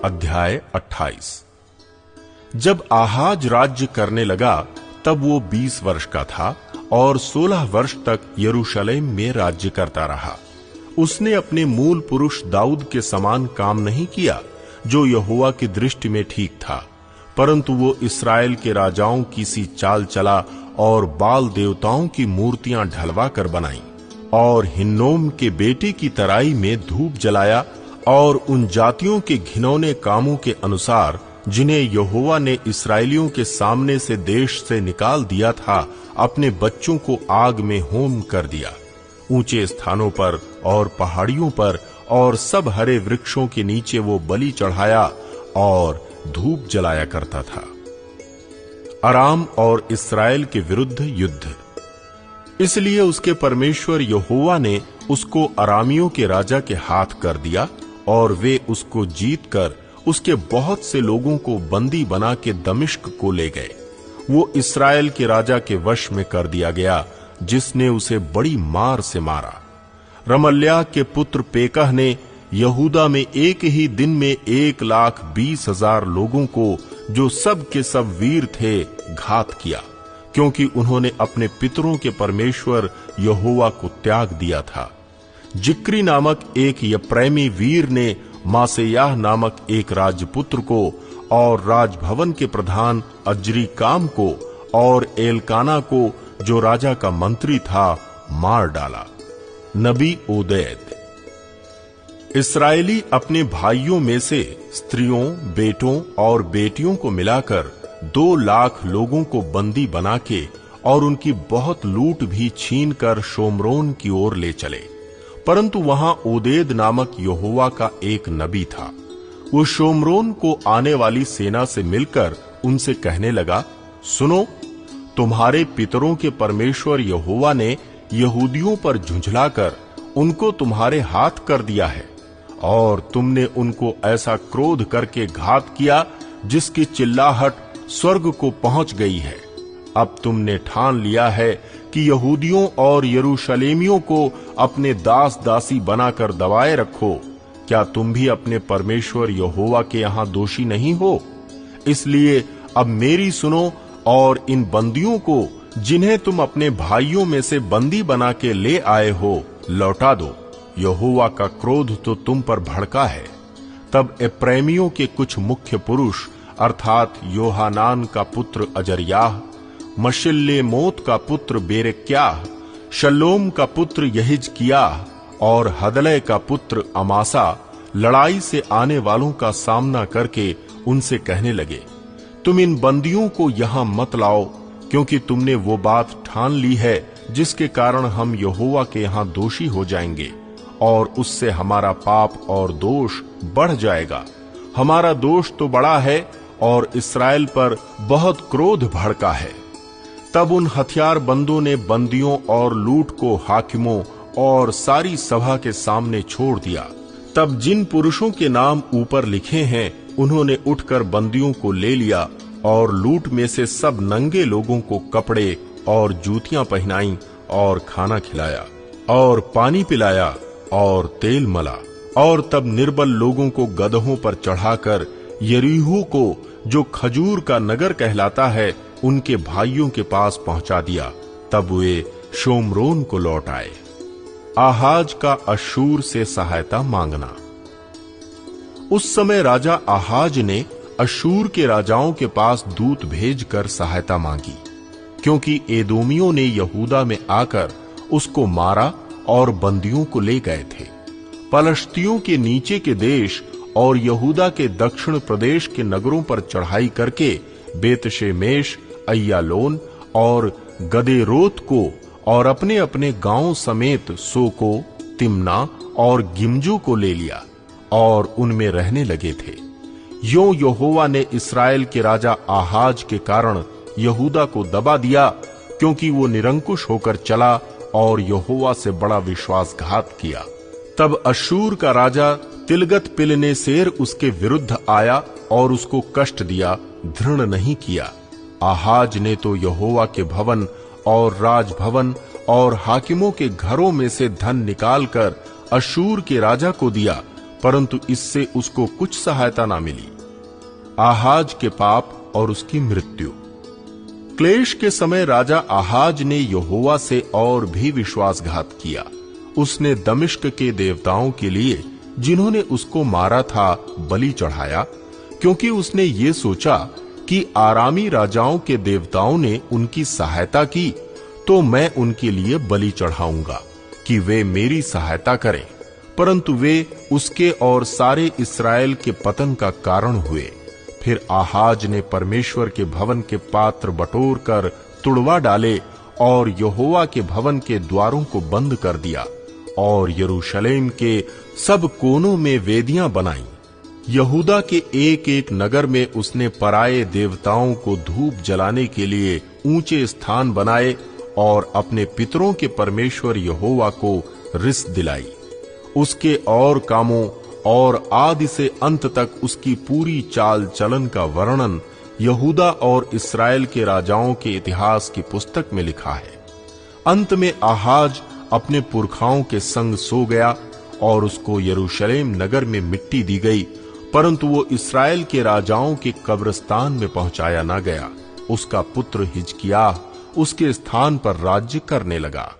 अध्याय 28। जब आहाज राज्य करने लगा तब वो 20 वर्ष का था और 16 वर्ष तक यरूशलेम में राज्य करता रहा। उसने अपने मूल पुरुष दाऊद के समान काम नहीं किया जो यहोवा की दृष्टि में ठीक था, परंतु वो इस्राएल के राजाओं की सी चाल चला और बाल देवताओं की मूर्तियां ढलवा कर बनाई और हिन्नोम के बेटे की तराई में धूप जलाया और उन जातियों के घिनौने कामों के अनुसार जिन्हें यहोवा ने इस्राएलियों के सामने से देश से निकाल दिया था, अपने बच्चों को आग में होम कर दिया। ऊंचे स्थानों पर और पहाड़ियों पर और सब हरे वृक्षों के नीचे वो बलि चढ़ाया और धूप जलाया करता था। अराम और इस्राएल के विरुद्ध युद्ध। इसलिए उसके परमेश्वर यहोवा ने उसको अरामियों के राजा के हाथ कर दिया और वे उसको जीतकर उसके बहुत से लोगों को बंदी बना के दमिश्क को ले गए। वो इस्राएल के राजा के वश में कर दिया गया, जिसने उसे बड़ी मार से मारा। रमल्याह के पुत्र पेकह ने यहूदा में एक ही दिन में 1,20,000 लोगों को, जो सब के सब वीर थे, घात किया, क्योंकि उन्होंने अपने पितरों के परमेश्वर यहोवा को त्याग दिया था। जिक्री नामक एक यप्रैमी वीर ने मासेयाह नामक एक राजपुत्र को और राजभवन के प्रधान अजरीकाम को और एलकाना को, जो राजा का मंत्री था, मार डाला। नबी ओदेद। इस्राएली अपने भाइयों में से स्त्रियों, बेटों और बेटियों को मिलाकर 2 लाख लोगों को बंदी बना के और उनकी बहुत लूट भी छीन कर शोमरोन की ओर ले चले। परंतु वहां ओदेद नामक यहोवा का एक नबी था। वो शोमरोन को आने वाली सेना से मिलकर उनसे कहने लगा, सुनो, तुम्हारे पितरों के परमेश्वर यहोवा ने यहूदियों पर झुंझलाकर उनको तुम्हारे हाथ कर दिया है और तुमने उनको ऐसा क्रोध करके घात किया जिसकी चिल्लाहट स्वर्ग को पहुंच गई है। अब तुमने ठान लिया है कि यहूदियों और यरूशलेमियों को अपने दास दासी बनाकर दबाए रखो। क्या तुम भी अपने परमेश्वर यहोवा के यहां दोषी नहीं हो? इसलिए अब मेरी सुनो और इन बंदियों को, जिन्हें तुम अपने भाइयों में से बंदी बना के ले आए हो, लौटा दो। यहोवा का क्रोध तो तुम पर भड़का है। तब एप्रैमियों के कुछ मुख्य पुरुष अर्थात योहानान का पुत्र अजर्याह, मशिल्लेमोत का पुत्र बेरेक्याह, शल्लोम का पुत्र यहिजकियाह और हदलै का पुत्र अमासा लड़ाई से आने वालों का सामना करके उनसे कहने लगे, तुम इन बंदियों को यहां मत लाओ, क्योंकि तुमने वो बात ठान ली है जिसके कारण हम यहोवा के यहां दोषी हो जाएंगे और उससे हमारा पाप और दोष बढ़ जाएगा। हमारा दोष तो बड़ा है और इस्राएल पर बहुत क्रोध भड़का है। तब उन हथियारबंदों ने बंदियों और लूट को हाकिमों और सारी सभा के सामने छोड़ दिया। तब जिन पुरुषों के नाम ऊपर लिखे हैं, उन्होंने उठकर बंदियों को ले लिया और लूट में से सब नंगे लोगों को कपड़े और जूतियां पहनाई और खाना खिलाया और पानी पिलाया और तेल मला। और तब निर्बल लोगों को गदहों पर चढ़ाकर यरीहो को, जो खजूर का नगर कहलाता है, उनके भाइयों के पास पहुंचा दिया। तब वे शोमरोन को लौट आए। आहाज का अश्शूर से सहायता मांगना। उस समय राजा आहाज ने अश्शूर के राजाओं के पास दूत भेजकर सहायता मांगी, क्योंकि एदोमियों ने यहूदा में आकर उसको मारा और बंदियों को ले गए थे। पलश्तियों के नीचे के देश और यहूदा के दक्षिण प्रदेश के नगरों पर चढ़ाई करके बेतशेमेश, अय्यालोन और गदेरोत को और अपने अपने गांवों समेत सोको, तिम्ना और गिमजो को ले लिया और उनमें रहने लगे थे। यों यहोवा ने इस्राएल के राजा आहाज के कारण यहूदा को दबा दिया, क्योंकि वो निरंकुश होकर चला और यहोवा से बड़ा विश्वासघात किया। तब अश्शूर का राजा तिलगत पिलनेसेर उसके विरुद्ध आया और उसको कष्ट दिया, धृण नहीं किया। आहाज ने तो यहोवा के भवन और राजभवन और हाकिमों के घरों में से धन निकालकर अश्शूर के राजा को दिया, परंतु इससे उसको कुछ सहायता ना मिली। आहाज के पाप और उसकी मृत्यु। क्लेश के समय राजा आहाज ने यहोवा से और भी विश्वासघात किया। उसने दमिश्क के देवताओं के लिए, जिन्होंने उसको मारा था, बलि चढ़ाया, क्योंकि उसने ये सोचा कि आरामी राजाओं के देवताओं ने उनकी सहायता की, तो मैं उनके लिए बलि चढ़ाऊंगा कि वे मेरी सहायता करें। परंतु वे उसके और सारे इस्राएल के पतन का कारण हुए। फिर आहाज ने परमेश्वर के भवन के पात्र बटोर कर तुड़वा डाले और यहोवा के भवन के द्वारों को बंद कर दिया और यरूशलेम के सब कोनों में वेदियां बनाई। यहूदा के एक एक नगर में उसने पराये देवताओं को धूप जलाने के लिए ऊंचे स्थान बनाए और अपने पितरों के परमेश्वर यहोवा को रिस दिलाई। उसके और कामों और आदि से अंत तक उसकी पूरी चाल चलन का वर्णन यहूदा और इस्राएल के राजाओं के इतिहास की पुस्तक में लिखा है। अंत में आहाज अपने पुरखाओं के संग सो गया और उसको यरूशलेम नगर में मिट्टी दी गई, परंतु वो इस्राएल के राजाओं के कब्रिस्तान में पहुंचाया ना गया। उसका पुत्र हिजकिय्याह उसके स्थान पर राज्य करने लगा।